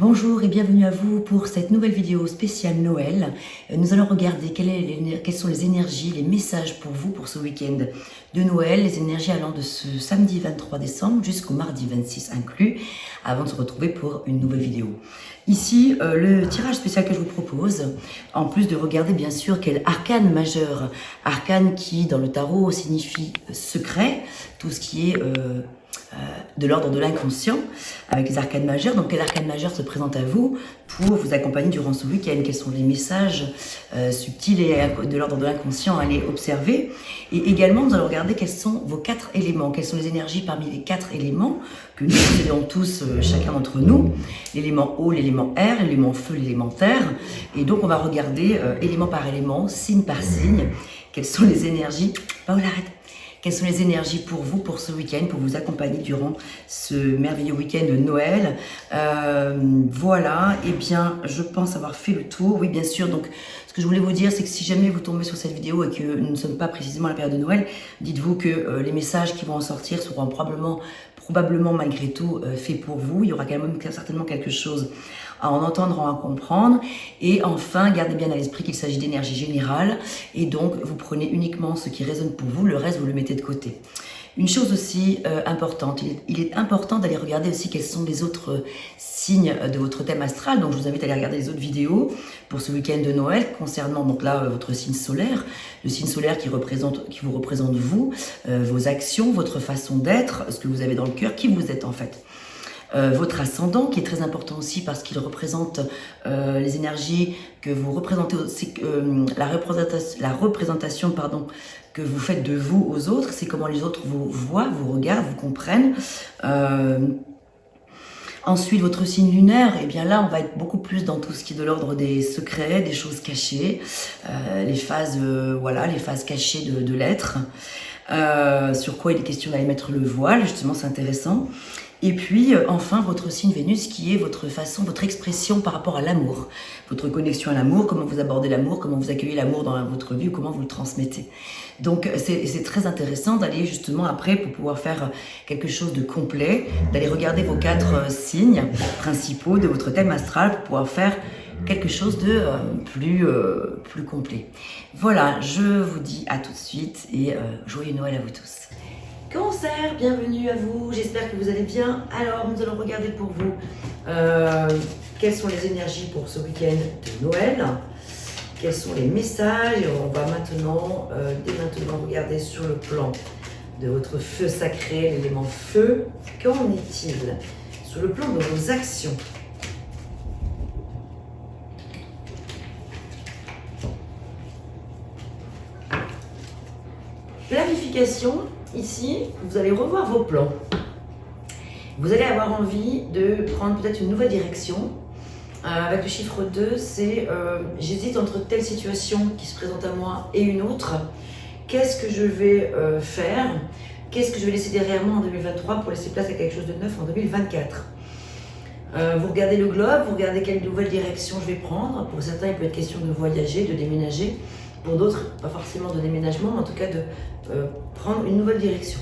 Bonjour et bienvenue à vous pour cette nouvelle vidéo spéciale Noël. Nous allons regarder quelles sont les énergies, les messages pour vous pour ce week-end de Noël, les énergies allant de ce samedi 23 décembre jusqu'au mardi 26 inclus, avant de se retrouver pour une nouvelle vidéo. Ici, le tirage spécial que je vous propose, en plus de regarder bien sûr quel arcane majeur, arcane qui dans le tarot signifie secret, tout ce qui est de l'ordre de l'inconscient, avec les arcanes majeures. Donc quel arcane majeur se présente à vous pour vous accompagner durant ce week-end? Quels sont les messages subtils et de l'ordre de l'inconscient à aller observer? Et également, nous allons regarder quels sont vos 4 éléments, quelles sont les énergies parmi les 4 éléments que nous possédons tous, chacun d'entre nous. L'élément eau, l'élément air, l'élément feu, l'élément terre. Et donc on va regarder élément par élément, signe par signe, quelles sont les énergies. Paola, arrête. Quelles sont les énergies pour vous, pour ce week-end, pour vous accompagner durant ce merveilleux week-end de Noël. Voilà, et bien, je pense avoir fait le tour. Oui, bien sûr, donc ce que je voulais vous dire, c'est que si jamais vous tombez sur cette vidéo et que nous ne sommes pas précisément à la période de Noël, dites-vous que les messages qui vont en sortir seront probablement malgré tout faits pour vous. Il y aura quand même certainement quelque chose à en entendre, à en comprendre. Et enfin, gardez bien à l'esprit qu'il s'agit d'énergie générale. Et donc, vous prenez uniquement ce qui résonne pour vous, le reste, vous le mettez de côté. Une chose aussi importante, il est important d'aller regarder aussi quels sont les autres signes de votre thème astral. Donc, je vous invite à aller regarder les autres vidéos pour ce week-end de Noël concernant donc là votre signe solaire. Le signe solaire qui vous représente vous, vos actions, votre façon d'être, ce que vous avez dans le cœur, qui vous êtes en fait. Votre ascendant qui est très important aussi parce qu'il représente les énergies que vous représentez aussi, la représentation pardon, que vous faites de vous aux autres, c'est comment les autres vous voient, vous regardent, vous comprennent. Ensuite, votre signe lunaire, et bien là, on va être beaucoup plus dans tout ce qui est de l'ordre des secrets, des choses cachées, les phases, voilà, les phases cachées de l'être. Sur quoi il est question d'aller mettre le voile, justement, c'est intéressant. Et puis, enfin, votre signe Vénus qui est votre façon, votre expression par rapport à l'amour. Votre connexion à l'amour, comment vous abordez l'amour, comment vous accueillez l'amour dans votre vie ou comment vous le transmettez. Donc, c'est très intéressant d'aller justement après, pour pouvoir faire quelque chose de complet, d'aller regarder vos 4 signes principaux de votre thème astral pour pouvoir faire quelque chose de plus complet. Voilà, je vous dis à tout de suite et joyeux Noël à vous tous. Cancer, bienvenue à vous, j'espère que vous allez bien. Alors, nous allons regarder pour vous quelles sont les énergies pour ce week-end de Noël, quels sont les messages, et on va maintenant, dès maintenant, regarder sur le plan de votre feu sacré, l'élément feu. Qu'en est-il sur le plan de vos actions? Planification. Ici, vous allez revoir vos plans. Vous allez avoir envie de prendre peut-être une nouvelle direction. Avec le chiffre 2, c'est j'hésite entre telle situation qui se présente à moi et une autre. Qu'est-ce que je vais faire? Qu'est-ce que je vais laisser derrière moi en 2023 pour laisser place à quelque chose de neuf en 2024? Vous regardez le globe, vous regardez quelle nouvelle direction je vais prendre. Pour certains, il peut être question de voyager, de déménager. Pour d'autres, pas forcément de déménagement, mais en tout cas de prendre une nouvelle direction.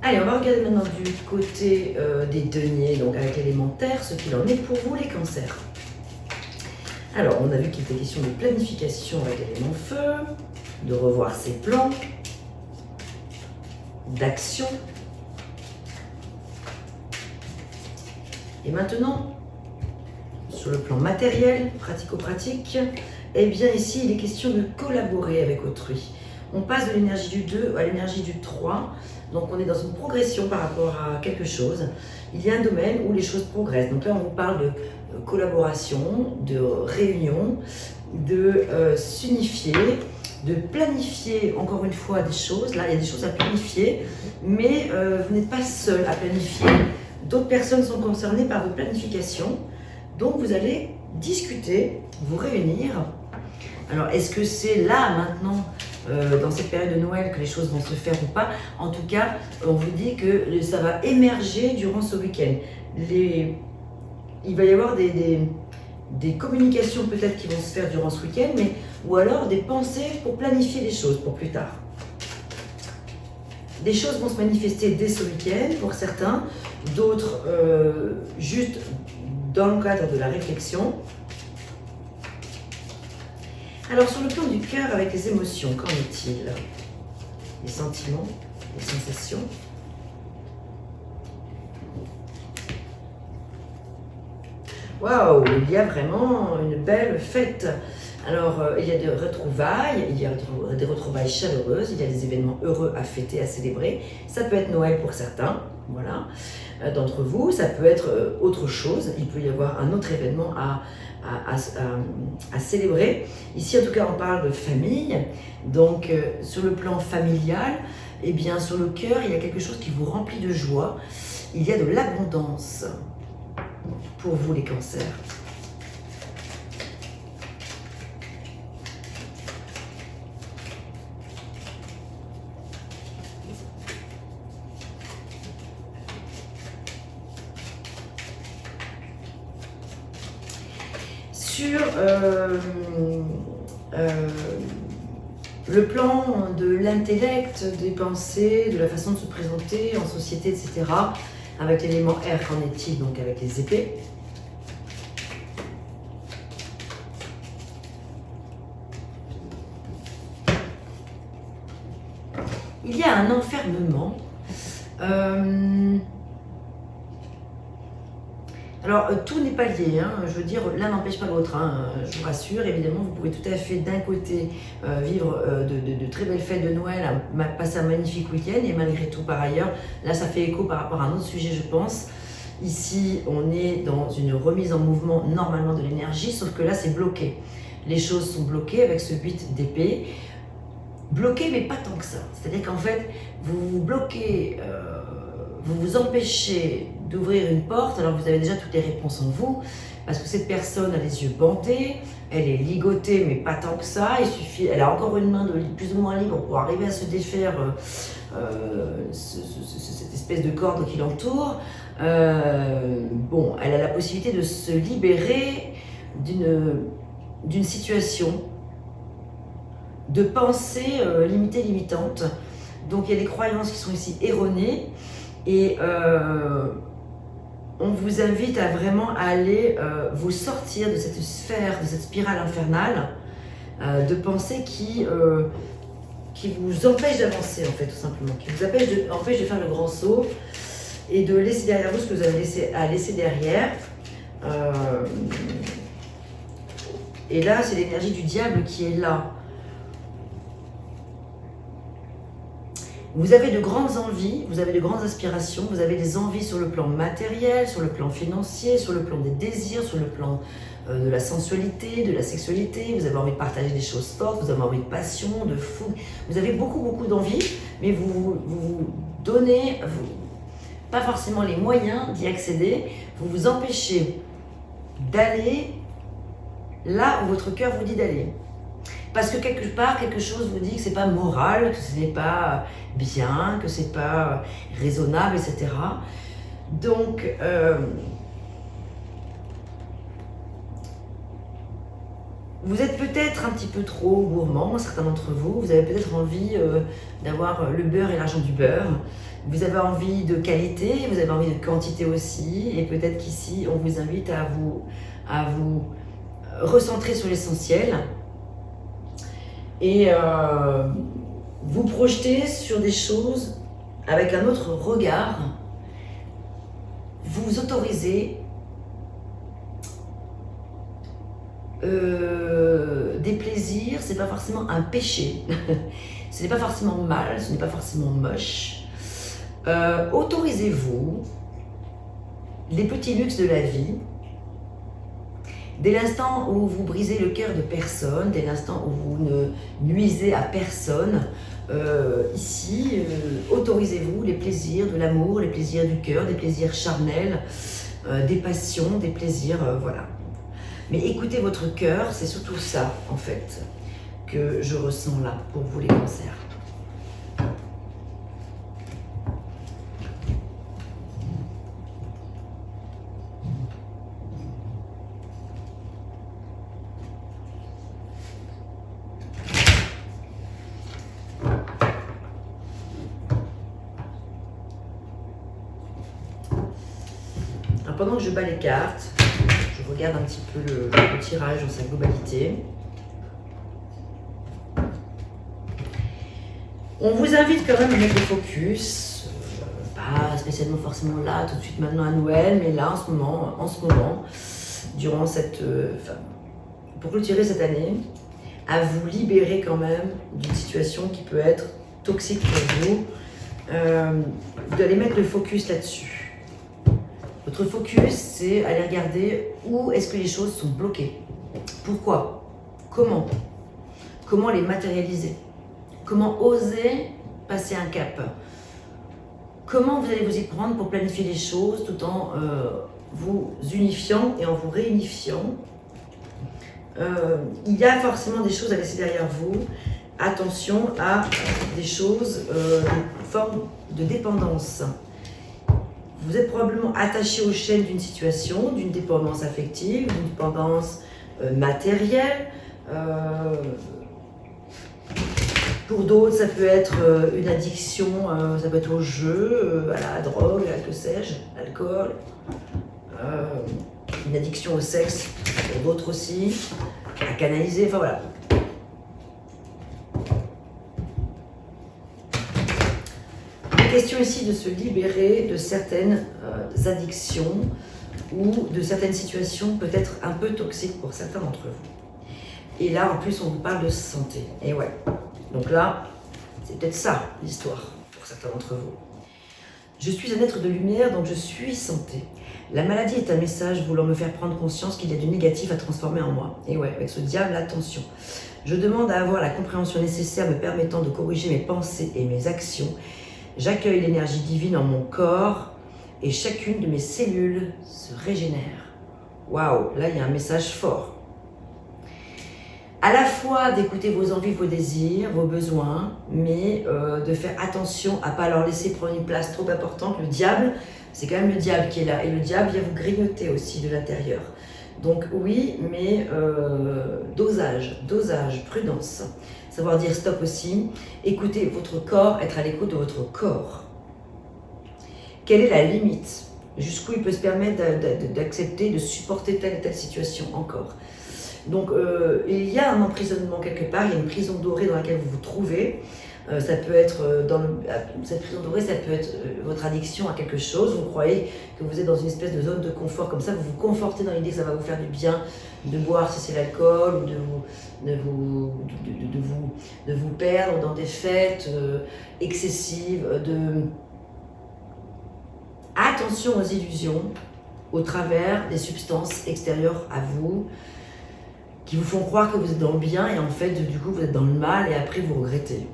Allez, on va regarder maintenant du côté des deniers, donc avec l'élément terre, ce qu'il en est pour vous les cancers. Alors, on a vu qu'il était question de planification avec l'élément feu, de revoir ses plans, d'action. Et maintenant, sur le plan matériel, pratico-pratique, eh bien ici, il est question de collaborer avec autrui. On passe de l'énergie du 2 à l'énergie du 3. Donc on est dans une progression par rapport à quelque chose. Il y a un domaine où les choses progressent. Donc là, on vous parle de collaboration, de réunion, de s'unifier, de planifier encore une fois des choses. Là, il y a des choses à planifier, mais vous n'êtes pas seul à planifier. D'autres personnes sont concernées par votre planification. Donc vous allez discuter, vous réunir. Alors, est-ce que c'est là, maintenant, dans cette période de Noël, que les choses vont se faire ou pas? En tout cas, on vous dit que ça va émerger durant ce week-end. Il va y avoir des communications peut-être qui vont se faire durant ce week-end, ou alors des pensées pour planifier les choses pour plus tard. Des choses vont se manifester dès ce week-end pour certains, d'autres juste dans le cadre de la réflexion. Alors sur le plan du cœur avec les émotions, qu'en est-il? Les sentiments, les sensations. Waouh, il y a vraiment une belle fête. Alors, il y a des retrouvailles, il y a des retrouvailles chaleureuses, il y a des événements heureux à fêter, à célébrer. Ça peut être Noël pour certains, voilà, d'entre vous. Ça peut être autre chose. Il peut y avoir un autre événement à célébrer. Ici, en tout cas, on parle de famille. Donc, sur le plan familial, eh bien, sur le cœur, il y a quelque chose qui vous remplit de joie. Il y a de l'abondance pour vous, les cancers. Sur le plan de l'intellect, des pensées, de la façon de se présenter en société, etc., avec l'élément R, qu'en est-il donc avec les épées? Il y a un enfermement. Alors, tout n'est pas lié, hein. Je veux dire, l'un n'empêche pas l'autre, hein. Je vous rassure. Évidemment, vous pouvez tout à fait, d'un côté, vivre de très belles fêtes de Noël, passer un magnifique week-end, et malgré tout, par ailleurs, là, ça fait écho par rapport à un autre sujet, je pense. Ici, on est dans une remise en mouvement, normalement, de l'énergie, sauf que là, c'est bloqué. Les choses sont bloquées avec ce 8 d'épée. Bloqué, mais pas tant que ça. C'est-à-dire qu'en fait, vous vous bloquez, vous vous empêchez d'ouvrir une porte, alors vous avez déjà toutes les réponses en vous, parce que cette personne a les yeux bandés, elle est ligotée, mais pas tant que ça, il suffit, elle a encore une main plus ou moins libre pour arriver à se défaire cette espèce de corde qui l'entoure. Bon, elle a la possibilité de se libérer d'une situation de pensée limitée, limitante. Donc il y a des croyances qui sont ici erronées et on vous invite à vraiment aller vous sortir de cette sphère, de cette spirale infernale de pensée qui vous empêche d'avancer en fait, tout simplement, qui vous empêche de faire le grand saut et de laisser derrière vous ce que vous avez à laisser derrière. Et là, c'est l'énergie du diable qui est là. Vous avez de grandes envies, vous avez de grandes aspirations, vous avez des envies sur le plan matériel, sur le plan financier, sur le plan des désirs, sur le plan de la sensualité, de la sexualité. Vous avez envie de partager des choses fortes, vous avez envie de passion, de fougue. Vous avez beaucoup d'envies, mais vous donnez pas forcément les moyens d'y accéder. Vous vous empêchez d'aller là où votre cœur vous dit d'aller. Parce que quelque part, quelque chose vous dit que c'est pas moral, que ce n'est pas bien, que c'est pas raisonnable, etc. Donc, vous êtes peut-être un petit peu trop gourmand, certains d'entre vous. Vous avez peut-être envie d'avoir le beurre et l'argent du beurre. Vous avez envie de qualité, vous avez envie de quantité aussi. Et peut-être qu'ici, on vous invite à vous recentrer sur l'essentiel. Et vous projeter sur des choses avec un autre regard. Vous vous autorisez des plaisirs, c'est pas forcément un péché, ce n'est pas forcément mal, ce n'est pas forcément moche. Autorisez-vous les petits luxes de la vie. Dès l'instant où vous brisez le cœur de personne, dès l'instant où vous ne nuisez à personne, ici, autorisez-vous les plaisirs de l'amour, les plaisirs du cœur, des plaisirs charnels, des passions, des plaisirs, voilà. Mais écoutez votre cœur, c'est surtout ça, en fait, que je ressens là, pour vous les cancers. Alors pendant que je bats les cartes, je regarde un petit peu le tirage dans sa globalité. On vous invite quand même à mettre le focus, pas spécialement forcément là, tout de suite maintenant à Noël, mais là en ce moment, durant cette, pour clôturer cette année, à vous libérer quand même d'une situation qui peut être toxique pour vous, d'aller mettre le focus là-dessus. Votre focus, c'est aller regarder où est-ce que les choses sont bloquées. Pourquoi? Comment? Comment les matérialiser? Comment oser passer un cap? Comment vous allez vous y prendre pour planifier les choses tout en vous unifiant et en vous réunifiant? Il y a forcément des choses à laisser derrière vous. Attention à des choses, une forme de dépendance. Vous êtes probablement attaché aux chaînes d'une situation, d'une dépendance affective, d'une dépendance matérielle. Pour d'autres, ça peut être une addiction, ça peut être au jeu, à la drogue, à que sais-je, l'alcool. Une addiction au sexe, pour d'autres aussi, à canaliser, enfin voilà. Il est question ici de se libérer de certaines addictions ou de certaines situations peut-être un peu toxiques pour certains d'entre vous. Et là, en plus, on vous parle de santé. Et ouais, donc là, c'est peut-être ça l'histoire pour certains d'entre vous. Je suis un être de lumière, donc je suis santé. La maladie est un message voulant me faire prendre conscience qu'il y a du négatif à transformer en moi. Et ouais, avec ce diable, attention. Je demande à avoir la compréhension nécessaire me permettant de corriger mes pensées et mes actions. J'accueille l'énergie divine en mon corps et chacune de mes cellules se régénère. Waouh, là il y a un message fort. À la fois d'écouter vos envies, vos désirs, vos besoins, mais de faire attention à ne pas leur laisser prendre une place trop importante. Le diable, c'est quand même le diable qui est là. Et le diable vient vous grignoter aussi de l'intérieur. Donc oui, mais dosage, prudence. Savoir dire stop aussi. Écoutez votre corps, être à l'écoute de votre corps. Quelle est la limite? Jusqu'où il peut se permettre d'accepter, de supporter telle et telle situation encore? Donc il y a un emprisonnement quelque part, il y a une prison dorée dans laquelle vous vous trouvez. Ça peut être cette prison dorée, ça peut être votre addiction à quelque chose. Vous croyez que vous êtes dans une espèce de zone de confort comme ça, vous vous confortez dans l'idée que ça va vous faire du bien de boire si c'est l'alcool, ou de vous perdre dans des fêtes excessives. Attention aux illusions au travers des substances extérieures à vous, qui vous font croire que vous êtes dans le bien et en fait, du coup, vous êtes dans le mal et après, vous regrettez.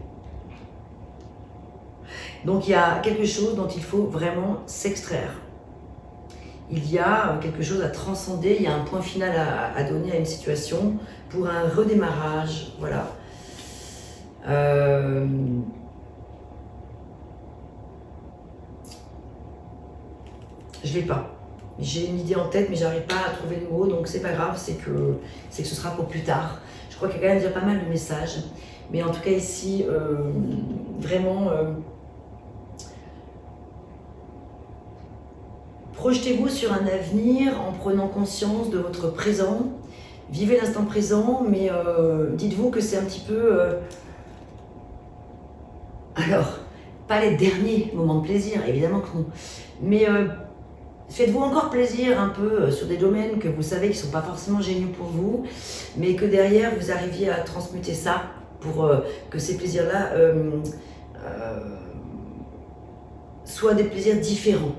Donc, il y a quelque chose dont il faut vraiment s'extraire. Il y a quelque chose à transcender, il y a un point final à donner à une situation pour un redémarrage, voilà. Je l'ai pas. J'ai une idée en tête, mais j'arrive pas à trouver le mot, donc c'est pas grave, c'est que ce sera pour plus tard. Je crois qu'il y a quand même déjà pas mal de messages, mais en tout cas ici, vraiment, projetez-vous sur un avenir en prenant conscience de votre présent. Vivez l'instant présent, mais dites-vous que c'est un petit peu... alors, pas les derniers moments de plaisir, évidemment que non, mais... faites-vous encore plaisir un peu sur des domaines que vous savez qui ne sont pas forcément géniaux pour vous, mais que derrière vous arriviez à transmuter ça pour que ces plaisirs-là soient des plaisirs différents.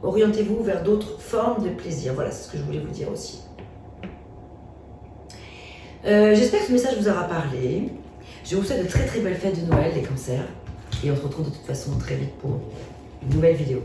Orientez-vous vers d'autres formes de plaisir. Voilà, c'est ce que je voulais vous dire aussi. J'espère que ce message vous aura parlé. Je vous souhaite de très très belles fêtes de Noël, les cancers. Et on se retrouve de toute façon très vite pour une nouvelle vidéo.